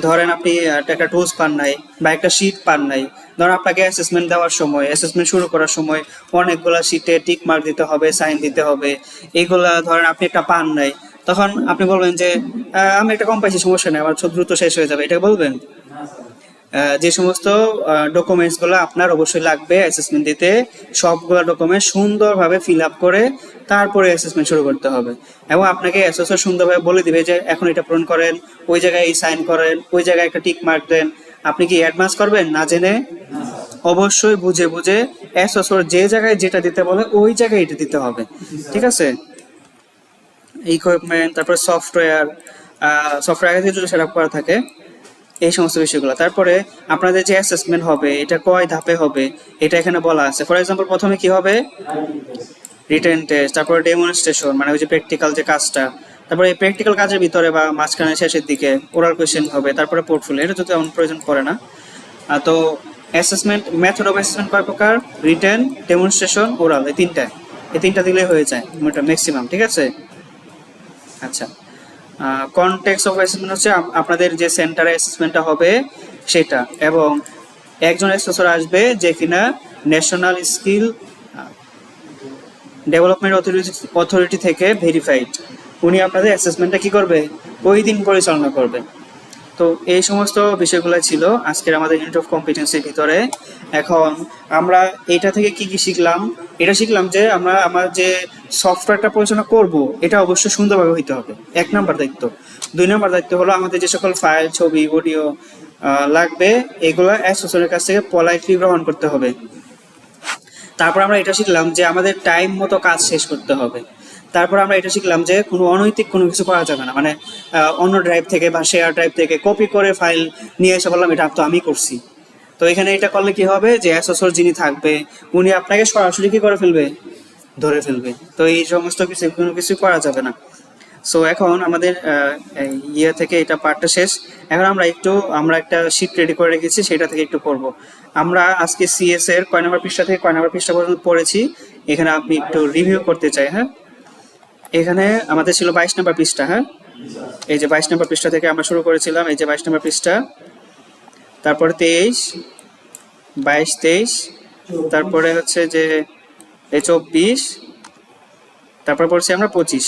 ধরেন আপনি একটা টুলস পান নাই বা একটা শিট পান নাই, ধরেন আপনাকে অ্যাসেসমেন্ট দেওয়ার সময়, অ্যাসেসমেন্ট শুরু করার সময় অনেকগুলা শিটে টিক মার্ক দিতে হবে, সাইন দিতে হবে, এইগুলা ধরেন আপনি একটা পান নাই, তখন আপনি বলবেন যে আমি একটা কম পাইছি, সমস্যা নেই, আমার দ্রুত শেষ হয়ে যাবে, এটা বলবেন? যে সমস্ত ডকুমেন্টস গুলো আপনার অবশ্যই লাগবে অ্যাসেসমেন্ট দিতে, সবগুলো ডকুমেন্ট সুন্দরভাবে ফিল আপ করে তারপরে অ্যাসেসমেন্ট শুরু করতে হবে। এবং আপনাকে অ্যাসেসর সুন্দরভাবে বলে দিবে যে এখন এটা পূরণ করেন, ওই জায়গায় এই সাইন করেন, ওই জায়গায় একটা টিক মার্ক দেন। আপনি কি অ্যাডভান্স করবেন না জেনে? অবশ্যই বুঝে বুঝে অ্যাসেসর যে জায়গায় যেটা দিতে বলে ওই জায়গায় এটা দিতে হবে, ঠিক আছে? ইকুইপমেন্ট, তারপরে সফটওয়্যার আগে যদি সেট আপ করা থাকে, এই সমস্ত বিষয়গুলো। তারপরে আপনাদের যে অ্যাসেসমেন্ট হবে এটা কয় ধাপে হবে এটা এখানে বলা আছে। ফর এক্সাম্পল প্রথমে কি হবে, রিটেন টেস্ট, তারপরে ডেমনস্ট্রেশন মানে ওই যে প্র্যাকটিক্যাল যে কাজটা, তারপরে এই প্র্যাকটিক্যাল কাজের ভিতরে বা মাঝখানে শেষের দিকে ওরাল কোয়েশ্চেন হবে, তারপরে পোর্টফোলিও, এটা তো তেমন প্রয়োজন পড়ে না। তো অ্যাসেসমেন্ট, মেথড অফ অ্যাসেসমেন্ট কয় প্রকার? রিটেন, ডেমনস্ট্রেশন, ওরাল, এই তিনটা দিলেই হয়ে যায় ম্যাক্সিমাম, ঠিক আছে? আচ্ছা, কনটেক্সট অফ অ্যাসেসমেন্ট হচ্ছে আপনাদের যে সেন্টারে অ্যাসেসমেন্টটা হবে সেটা, এবং একজন অ্যাসেসর আসবে যে কিনা ন্যাশনাল স্কিল ডেভেলপমেন্ট অথরিটি থেকে ভেরিফাইড, উনি আপনাদের অ্যাসেসমেন্টটা কি করবে, ওই দিন পরিচালনা করবে। তো এই সমস্ত বিষয়গুলো ছিল আজকের আমাদের ইউনিট অফ কম্পিটেন্সির ভিতরে। এখন আমরা এটা থেকে কি কি শিখলাম? এটা শিখলাম যে আমরা আমার যে সফটওয়্যারটা পরিচালনা করব এটা অবশ্যই সুন্দরভাবে হইতে হবে, 1 নম্বর দায়িত্ব। 2 নম্বর দায়িত্ব হলো আমাদের যে সকল ফাইল, ছবি, অডিও লাগবে এগুলো অ্যাসোসিয়েটের কাছ থেকে পোলাইটলি গ্রহণ করতে হবে। তারপর আমরা এটা শিখলাম যে আমাদের টাইম মতো কাজ শেষ করতে হবে। তারপর আমরা এটা শিখলাম যে কোনো অনৈতিক কোনো কিছু করা যাবে না, মানে অন্য ড্রাইভ থেকে বা শেয়ার ড্রাইভ থেকে কপি করে ফাইল নিয়ে এসে বললাম এটা তো আমি করছি। তো এখানে এটা করলে কি হবে যে অ্যাসেসর যিনি থাকবে উনি আপনাকে সরাসরি কি করে ফেলবে, ধরে ফেলবে। তো এই সমস্ত কিছু কোনো কিছু করা যাবে না। সো এখন আমাদের ইয়ে থেকে এটা পার্টটা শেষ। এখন আমরা একটা শিট রেডি করে রেখেছি, সেটা থেকে একটু করব। আমরা আজকে সিএস এর কয় নম্বর পৃষ্ঠা থেকে কয় নম্বর পৃষ্ঠা পর্যন্ত পড়েছি এখানে আপনি একটু রিভিউ করতে চাই। হ্যাঁ, এখানে আমাদের ছিল 22 নম্বর পৃষ্ঠা। হ্যাঁ, এই যে 22 নম্বর পৃষ্ঠা থেকে আমরা শুরু করেছিলাম, এই যে 22 নম্বর পৃষ্ঠা, তারপরে 23, 22, 23, তারপরে হচ্ছে যে এই 24, তারপর পড়ছি আমরা 25।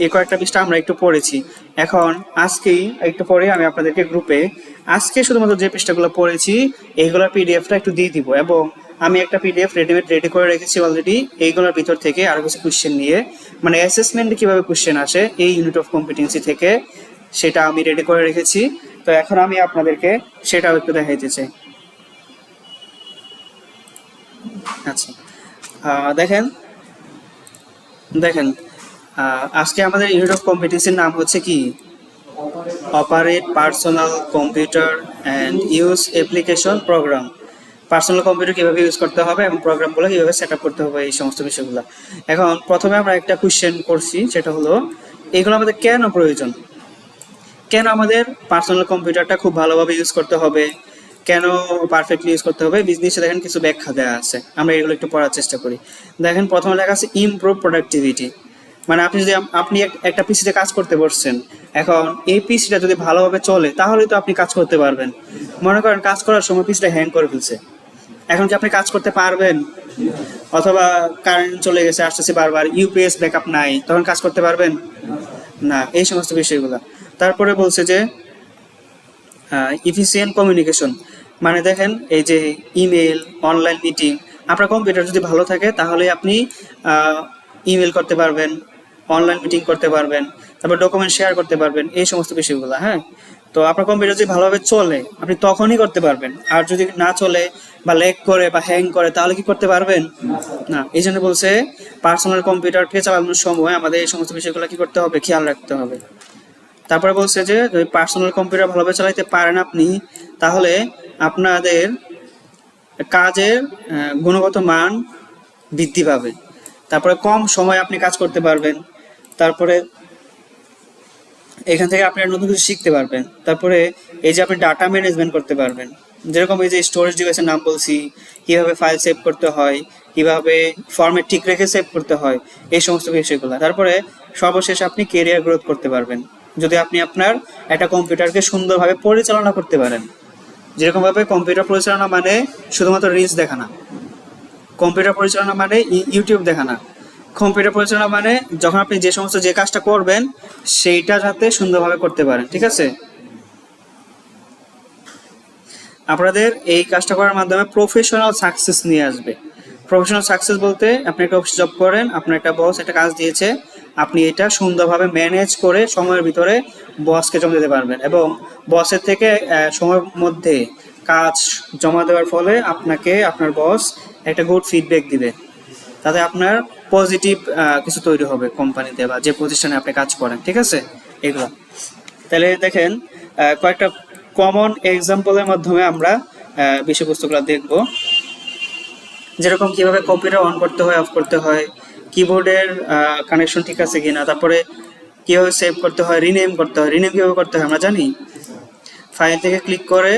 এই কয়েকটা পৃষ্ঠা আমরা একটু পড়েছি। এখন আজকেই একটু পরে আমি আপনাদেরকে গ্রুপে আজকে শুধুমাত্র যে পৃষ্ঠাগুলো পড়েছি এইগুলোর পিডিএফটা একটু দিয়ে দিব, এবং আমি একটা পিডিএফ রেডি করে রেখেছি অলরেডি। এইগুলোর ভিতর থেকে আরো কিছু কোশ্চেন নিয়ে, মানে অ্যাসেসমেন্টে কিভাবে কোশ্চেন আসে এই ইউনিট অফ কম্পিটেন্সি থেকে, সেটা আমি রেডি করে রেখেছি। তো এখন আমি আপনাদেরকে সেটাও একটু দেখাইতে চাই। আচ্ছা, দেখেন আজকে আমাদের ইউনিট অফ কম্পিটেন্সির নাম হচ্ছে কি, operate personal computer and use application program. Personal computer কিভাবে ইউজ করতে হবে এবং প্রোগ্রামগুলো কিভাবে সেট আপ করতে হবে, এই সমস্ত বিষয়গুলো। এখন প্রথমে আমরা একটা কোশ্চেন করছি, সেটা হলো এগুলো আমাদের কেন প্রয়োজন, কেন আমাদের পার্সোনাল কম্পিউটারটা খুব ভালোভাবে ইউজ করতে হবে, কেন পারফেক্টলি ইউজ করতে হবে, বিজনেসে দেখেন কিছু ব্যাখ্যা দেওয়া আছে, আমরা এগুলো একটু পড়ার চেষ্টা করি। দেখেন প্রথমে লেখা আছে ইমপ্রুভ প্রোডাক্টিভিটি, মানে আপনি যদি আপনি একটা পিসিতে কাজ করতে বসছেন, এখন এই পিসিটা যদি ভালোভাবে চলে তাহলেই তো আপনি কাজ করতে পারবেন। মনে করেন কাজ করার সময় পিসিটা হ্যাং করে ফেলছে, এখন কি আপনি কাজ করতে পারবেন? অথবা কারেন্ট চলে গেছে আসতেছে বারবার, ইউপিএস ব্যাকআপ নাই, তখন কাজ করতে পারবেন না, এই সমস্ত বিষয়গুলো। তারপরে বলছে যে ইফিসিয়েন্ট কমিউনিকেশন, মানে দেখেন এই যে ইমেল, অনলাইন মিটিং, আপনার কম্পিউটার যদি ভালো থাকে তাহলে আপনি ইমেল করতে পারবেন, অনলাইন মিটিং করতে পারবেন, তারপর ডকুমেন্ট শেয়ার করতে পারবেন, এই সমস্ত বিষয়গুলো। হ্যাঁ, তো আপনার কম্পিউটার যদি ভালোভাবে চলে আপনি তখনই করতে পারবেন, আর যদি না চলে বা ল্যাগ করে বা হ্যাং করে তাহলে কি করতে পারবেন না। এই জন্য বলছে পার্সোনাল কম্পিউটারকে চালানোর সময় আমাদের এই সমস্ত বিষয়গুলো কি করতে হবে, খেয়াল রাখতে হবে। তারপরে বলছে যে যদি পার্সোনাল কম্পিউটার ভালোভাবে চালাইতে পারেন আপনি, তাহলে আপনাদের কাজের গুণগত মান বৃদ্ধি পাবে, তারপরে কম সময়ে আপনি কাজ করতে পারবেন, তারপরে এখান থেকে আপনি নতুন কিছু শিখতে পারবেন, তারপরে এই যে আপনি ডাটা ম্যানেজমেন্ট করতে পারবেন, যেরকম এই যে স্টোরেজ ডিভাইসের নাম বলছি, কিভাবে ফাইল সেভ করতে হয়, কিভাবে ফরম্যাট ঠিক রেখে সেভ করতে হয়, এই সমস্ত বিষয়গুলো। তারপরে সর্বশেষ আপনি কেরিয়ার গ্রোথ করতে পারবেন যদি আপনি আপনার একটা কম্পিউটারকে সুন্দরভাবে পরিচালনা করতে পারেন। যেরকমভাবে কম্পিউটার পরিচালনা মানে শুধুমাত্র রিলস দেখা না, কম্পিউটার পরিচালনা মানে ইউটিউব দেখা না, কম্পিউটার পরিচালনা মানে যখন আপনি যে কাজটা করবেন সেইটা যাতে সুন্দরভাবে করতে পারেন। ঠিক আছে, আপনাদের এই কাজটা করার মাধ্যমে প্রফেশনাল সাকসেস নিয়ে আসবে। প্রফেশনাল সাকসেস বলতে আপনি একটা অফিস জব করেন, আপনার একটা বস একটা কাজ দিয়েছে, আপনি এটা সুন্দরভাবে ম্যানেজ করে সময়ের ভিতরে বসকে জমা দিতে পারবেন, এবং বসের থেকে সময়ের মধ্যে কাজ জমা দেওয়ার ফলে আপনাকে আপনার বস একটা গুড ফিডব্যাক দিবে, তাতে আপনার পজিটিভ কিছু তৈরি হবে কোম্পানিতে বা যে প্রতিষ্ঠানে আপনি কাজ করেন। ঠিক আছে, এগুলো তাহলে দেখেন কয়েকটা কমন এক্সাম্পলের মাধ্যমে আমরা বিষয়বস্তুগুলো দেখব, যেরকম কিভাবে কম্পিউটার অন করতে হয়, অফ করতে হয়, কিবোর্ডের কানেকশন ঠিক আছে কিনা, তারপরে কিভাবে সেভ করতে হয়, রিনেম করতে হয়। রিনেম কিভাবে করতে হয় আমরা জানি, ফাইল থেকে ক্লিক করে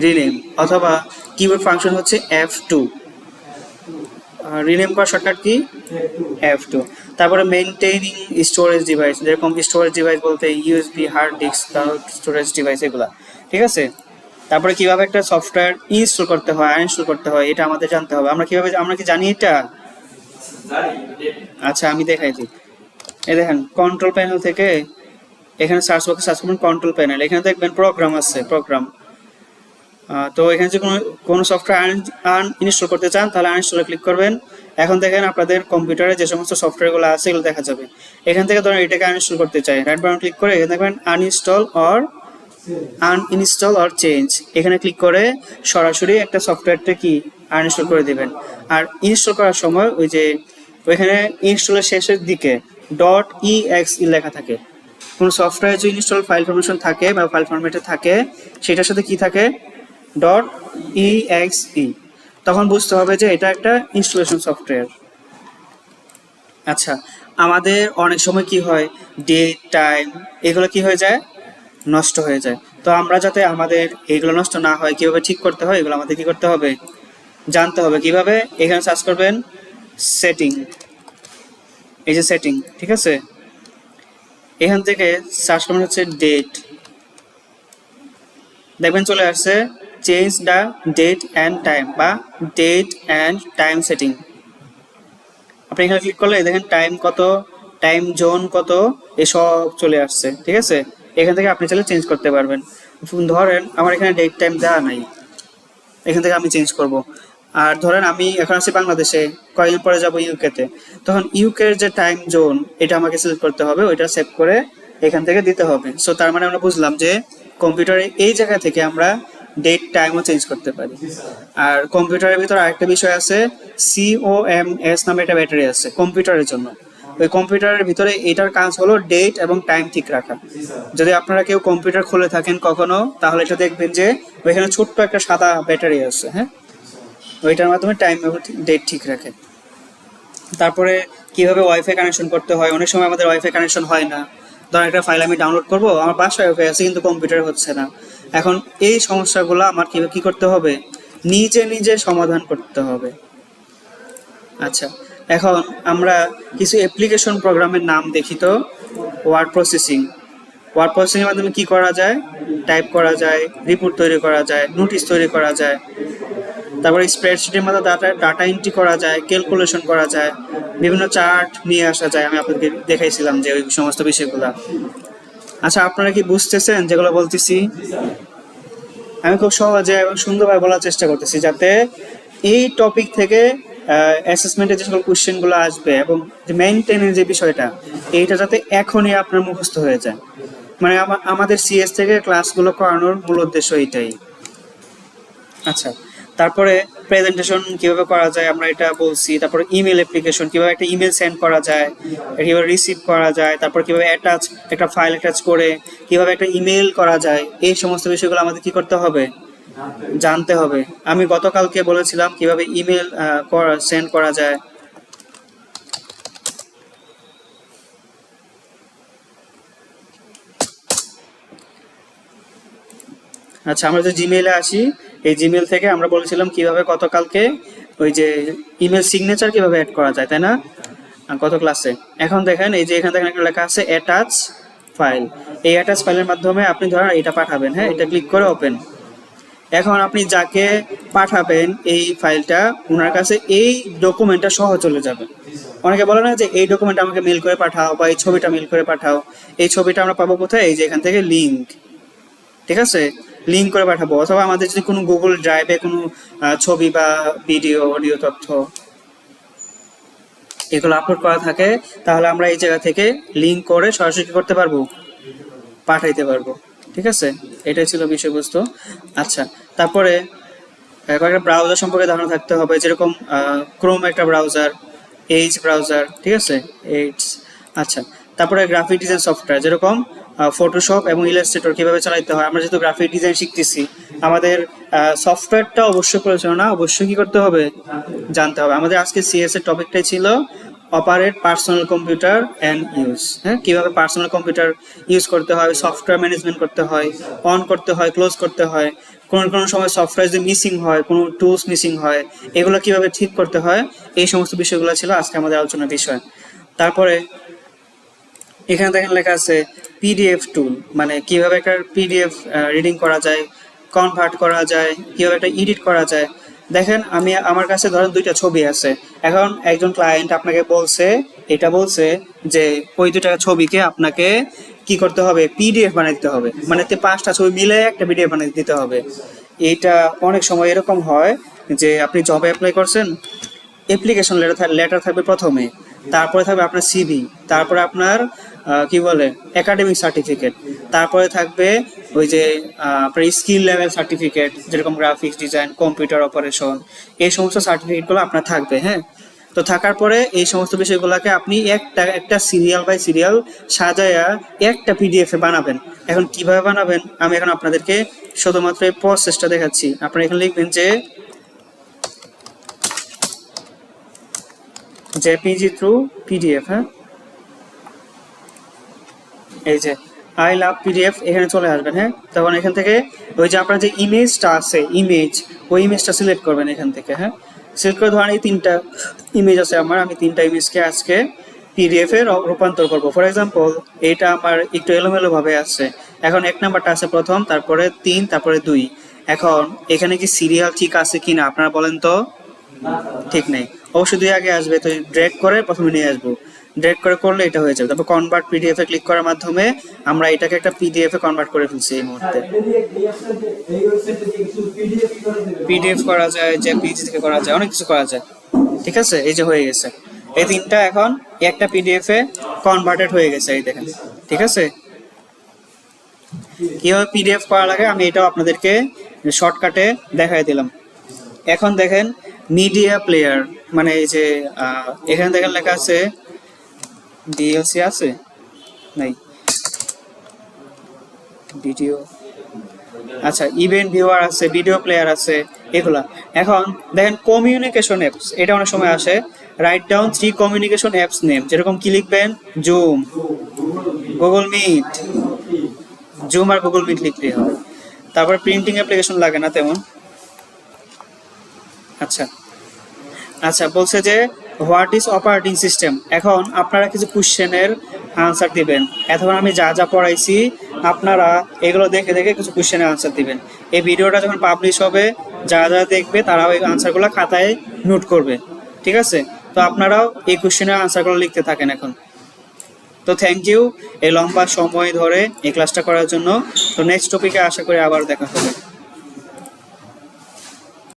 রিনেম, অথবা কিবোর্ড ফাংশন হচ্ছে F2, রিনেম করার শর্টকাট কি F2। তারপরে মেইনটেইনিং স্টোরেজ ডিভাইস, যেরকম স্টোরেজ ডিভাইস বলতে USB, hard disk, storage device, এগুলা। ঠিক আছে, তারপরে কিভাবে একটা সফটওয়্যার ইনস্টল করতে হয়, আনইনস্টল করতে হয়, এটা আমাদের জানতে হবে। আমরা কি জানি এটা? আচ্ছা, আমি দেখাই দিই। এই দেখেন কন্ট্রোল প্যানেল থেকে এখানে সার্চ বক্সে সার্চ করবেন কন্ট্রোল প্যানেল, এখানে দেখবেন প্রোগ্রাম আছে, প্রোগ্রাম। তো এখানে যে কোনো সফটওয়্যার আনইনস্টল করতে চান তাহলে আনইনস্টলে ক্লিক করবেন। এখন দেখেন আপনাদের কম্পিউটারে যে সমস্ত সফটওয়্যারগুলো আছে এগুলো দেখা যাবে। এখান থেকে ধরেন এটাকে আনইনস্টল করতে চাই, রাইট বাটন ক্লিক করে এখানে দেখবেন আনইনস্টল অর চেঞ্জ, এখানে ক্লিক করে সরাসরি একটা সফটওয়্যারটা কি আনইনস্টল করে দিবেন। আর ইনস্টল করার সময় ওই যে ওইখানে ইনস্টলের শেষের দিকে .exe লেখা থাকে, কোন সফটওয়্যার যে ইনস্টল ফাইল ফরমেশন থাকে বা ফাইল ফরম্যাটে থাকে সেটার সাথে কি থাকে .exe, তখন বুঝতে হবে যে এটা একটা ইনস্টলেশন সফটওয়্যার। আচ্ছা, আমাদের অনেক সময় কি হয়, ডেট টাইম এগুলো কি হয়ে যায়, নষ্ট হয়ে যায়। তো আমরা যাতে আমাদের এগুলো নষ্ট না হয়, কিভাবে ঠিক করতে হয় এগুলো আমাদের কি করতে হবে, জানতে হবে। কিভাবে, এখানে সার্চ করবেন সেটিং, এই যে সেটিং, ঠিক আছে, এখান থেকে সার্চ করবেন হচ্ছে ডেট, দেখবেন চলে আসছে change the date and time বা ডেট অ্যান্ড টাইম সেটিং। আপনি এখানে ক্লিক করলে দেখেন টাইম কত, টাইম জোন কত, এসব চলে আসছে। ঠিক আছে, এখান থেকে আপনি চাইলে চেঞ্জ করতে পারবেন। ধরেন আমার এখানে ডেট টাইম দেওয়া নাই, এখান থেকে আমি চেঞ্জ করব। আর ধরেন আমি এখন আছি বাংলাদেশে, কয়েকদিন পরে যাব ইউকেতে, তখন ইউকের যে টাইম জোন এটা আমাকে সিলেক্ট করতে হবে, ওইটা সেভ করে এখান থেকে দিতে হবে। সো তার মানে আমরা বুঝলাম যে কম্পিউটারে এই জায়গা থেকে আমরা ডেট টাইমও চেঞ্জ করতে পারি। আর কম্পিউটারের ভিতরে আরেকটা বিষয় আছে, COMS নামে একটা ব্যাটারি আছে কম্পিউটারের জন্য। ওই কম্পিউটারের ভিতরে এটার কাজ হলো ডেট এবং টাইম ঠিক রাখা। যদি আপনারা কেউ কম্পিউটার খুলে থাকেন কখনো, তাহলে এটা দেখবেন যে ওইখানে ছোট্ট একটা সাদা ব্যাটারি আছে, হ্যাঁ, ওইটার মাধ্যমে টাইম এবং ডেট ঠিক রাখে। তারপরে কিভাবে ওয়াইফাই কানেকশন করতে হয়, অনেক সময় আমাদের ওয়াইফাই কানেকশন হয় না, ধর একটা ফাইল আমি ডাউনলোড করব, আমার বাসায় ওয়াইফাই আছে কিন্তু কম্পিউটারে হচ্ছে না। এখন এই সমস্যাগুলো আমার কি করতে হবে, নিজে নিজে সমাধান করতে হবে। আচ্ছা, এখন আমরা কিছু অ্যাপ্লিকেশন প্রোগ্রামের নাম দেখি তো। ওয়ার্ড প্রসেসিং এর মাধ্যমে কি করা যায়? টাইপ করা যায়, রিপোর্ট তৈরি করা যায়, নোটিশ তৈরি করা যায়, তারপরে স্প্রেডশিটের মধ্যে ডাটা এন্ট্রি করা যায়, ক্যালকুলেশন করা যায়, বিভিন্ন চার্ট নিয়ে আসা যায়। আমি আপনাদেরকে দেখাইছিলাম যে ওই সমস্ত বিষয়গুলো। আচ্ছা, আপনারা কি বুঝতেছেন যেগুলো বলতেছি? আমি খুব সহজে এবং সুন্দরভাবে বলার চেষ্টা করতেছি, যাতে এই টপিক থেকে অ্যাসেসমেন্টের যে সকল কোশ্চেনগুলো আসবে এবং যে মেইনটেনের যে বিষয়টা, এইটা যাতে এখনই আপনার মুখস্থ হয়ে যায়। মানে আমাদের সিএস থেকে ক্লাসগুলো করানোর মূল উদ্দেশ্য এইটাই। আচ্ছা, তারপরে প্রেজেন্টেশন কিভাবে করা যায় আমরা এটা বলছি। তারপরে ইমেল অ্যাপ্লিকেশন, কিভাবে একটা ইমেল সেন্ড করা যায়, কিভাবে রিসিভ করা যায়, তারপর কিভাবে একটা ফাইল অ্যাটাচ করে কিভাবে একটা ইমেল করা যায়, এই সমস্ত বিষয়গুলো আমাদের কি করতে হবে? জানতে হবে। আমি গতকালকে বলেছিলাম কিভাবে ইমেল সেন্ড করা যায়। আচ্ছা, আমরা যে জিমেইলে আসি, এই জিমেইল থেকে আমরা বলেছিলাম কিভাবে গতকালকে ওই যে ইমেল সিগনেচার কিভাবে অ্যাড করা যায়, তাই না? গত ক্লাসে। এখন দেখেন, এই যে এখানে দেখেন একটা লেখা আছে অ্যাটাচ ফাইল। এই অ্যাটাচ ফাইলের মাধ্যমে আপনি ধরেন এটা পাঠাবেন, হ্যাঁ, এটা ক্লিক করে ওপেন। এখন আপনি যাকে পাঠাবেন এই ফাইলটা, ওনার কাছে এই ডকুমেন্টটা সহ চলে যাবে। অনেকে বলে না যে এই ডকুমেন্ট আমাকে মেল করে পাঠাও, বা এই ছবিটা মেল করে পাঠাও। এই ছবিটা আমরা পাবো কোথায়? এই যে এখান থেকে লিঙ্ক, ঠিক আছে, লিঙ্ক করে পাঠাবো। অথবা আমাদের যদি কোনো গুগল ড্রাইভে কোনো ছবি বা ভিডিও, অডিও তথ্য এগুলো আপলোড করা থাকে, তাহলে আমরা এই জায়গা থেকে লিঙ্ক করে সরাসরি কি করতে পারবো? পাঠাইতে পারবো। ঠিক আছে, এটাই ছিল বিষয়বস্তু। আচ্ছা, তারপরে কয়েকটা ব্রাউজার সম্পর্কে ধারণা থাকতে হবে, যেরকম ক্রোম একটা ব্রাউজার, এইচ ব্রাউজার, ঠিক আছে, এইচ। আচ্ছা, তারপরে গ্রাফিক ডিজাইন সফটওয়্যার, যেরকম ফটোশপ এবং ইলাস্ট্রেটর কিভাবে চালাতে হয়। আমরা যেহেতু গ্রাফিক ডিজাইন শিখতেছি, আমাদের সফটওয়্যারটা অবশ্যই পরিচালনা অবশ্যই কি করতে হবে? জানতে হবে। আমাদের আজকে সিএস এর টপিকটাই ছিল operate personal computer and use. হ্যাঁ, কিভাবে পার্সোনাল কম্পিউটার ইউজ করতে হয়, সফটওয়্যার ম্যানেজমেন্ট করতে হয়, অন করতে হয়, ক্লোজ করতে হয়, কোনো সময় সফটওয়্যার যদি মিসিং হয়, কোনো টুলস মিসিং হয়, এগুলো কিভাবে ঠিক করতে হয়, এই সমস্ত বিষয়গুলো ছিল আজকে আমাদের আলোচনার বিষয়। তারপরে এখানে দেখেন লেখা আছে পিডিএফ টুল, মানে কিভাবে একটা পিডিএফ রিডিং করা যায়, কনভার্ট করা যায়, কিভাবে একটা এডিট করা যায়। দেখেন, আমার কাছে ধরেন দুইটা ছবি আছে। এখন একজন ক্লায়েন্ট আপনাকে বলছে যে ওই দুইটা ছবিকে আপনাকে কি করতে হবে? পিডিএফ বানিয়ে দিতে হবে, মানে 5টা ছবি মিলে একটা পিডিএফ বানিয়ে দিতে হবে। এইটা অনেক সময় এরকম হয় যে আপনি জবে অ্যাপ্লাই করছেন, অ্যাপ্লিকেশন লেটার থাকবে প্রথমে, তারপরে থাকবে আপনার সিভি, তারপরে আপনার কি বলে একাডেমিক সার্টিফিকেট, তারপরে থাকবে ওই যে আপনার স্কিল লেভেল সার্টিফিকেট, যেরকম গ্রাফিক্স ডিজাইন, কম্পিউটার অপারেশন, এই সমস্ত সার্টিফিকেটগুলো আপনার থাকবে। হ্যাঁ, তো থাকার পরে এই সমস্ত বিষয়গুলোকে আপনি একটা সিরিয়াল বাই সিরিয়াল সাজায়া একটা পিডিএফ এ বানাবেন। এখন কিভাবে বানাবেন আমি এখন আপনাদেরকে শুধুমাত্র এই প্রসেসটা দেখাচ্ছি। আপনারা এখানে লিখবেন যে জেপিজি থ্রু পিডিএফ। হ্যাঁ, এই যে আই লাভ পিডিএফ, এখানে চলে আসবেন। হ্যাঁ, তখন এখান থেকে ওই যে আপনার যে ইমেজটা আছে, ওই ইমেজটা সিলেক্ট করবেন এখান থেকে। হ্যাঁ, সিলেক্ট করে ধরেন এই 3টা ইমেজ আছে আমি 3টা ইমেজকে আজকে পিডিএফ এ রূপান্তর করব। ফর এক্সাম্পল, এইটা আমার একটু এলোমেলো ভাবে আছে। এখন 1 নাম্বারটা আছে প্রথম, তারপরে 3, তারপরে 2। এখন এখানে কি সিরিয়াল ঠিক আছে কিনা আপনারা বলেন তো? ঠিক নেই, অবশ্যই 2 আগে আসবে। তো ড্র্যাগ করে প্রথমে নিয়ে আসবো, ড্র্যাগ করে করলে এটা হয়ে যাবে। তারপর কনভার্ট পিডিএফ এ ক্লিক করার মাধ্যমে আমরা এটাকে একটা পিডিএফ এ কনভার্ট করে ফেলছি এই মুহূর্তে। পিডিএফ করা যায়, জেপিজি থেকে করা যায়, অনেক কিছু করা যায়। ঠিক আছে, এই যে হয়ে গেছে। এই 3টা এখন একটা পিডিএফ এ কনভার্টেড হয়ে গেছে, এই দেখেন। ঠিক আছে, কিভাবে পিডিএফ করা লাগে আমি এটাও আপনাদেরকে শর্টকাটে দেখাই দিলাম। এখন দেখেন মিডিয়া প্লেয়ার, মানে এই যে এখানে দেখেন লেখা আছে ডিএলসি আছে, নাই ভিডিও, আচ্ছা, ইভেন্ট ভিউয়ার আছে, ভিডিও প্লেয়ার আছে, এগুলা। এখন দেখেন কমিউনিকেশন অ্যাপস, এটা অনেক সময় আসে। Write down 3 communication apps name, যেরকম কি লিখবেন? জুম, গুগল মিট, জুম আর গুগল মিট লিখলেই হবে। তারপর প্রিন্টিং অ্যাপ্লিকেশন লাগে না তেমন। আচ্ছা, বলছে যে হোয়াট ইজ অপারেটিং সিস্টেম। এখন আপনারা কিছু কোশ্চেনের আনসার দিবেন। এখন আমি যা যা পড়াইছি আপনারা এগুলো দেখে দেখে কিছু কোশ্চেনের আনসার দিবেন। এই ভিডিওটা যখন পাবলিশ হবে যারা যারা দেখবে তারাও এই আনসারগুলো খাতায় নোট করবে, ঠিক আছে? তো আপনারাও এই কোশ্চেনের আনসারগুলো লিখতে থাকেন এখন। তো থ্যাংক ইউ এই লম্বা সময় ধরে এই ক্লাসটা করার জন্য। তো নেক্সট টপিকে আশা করি আবার দেখা হবে।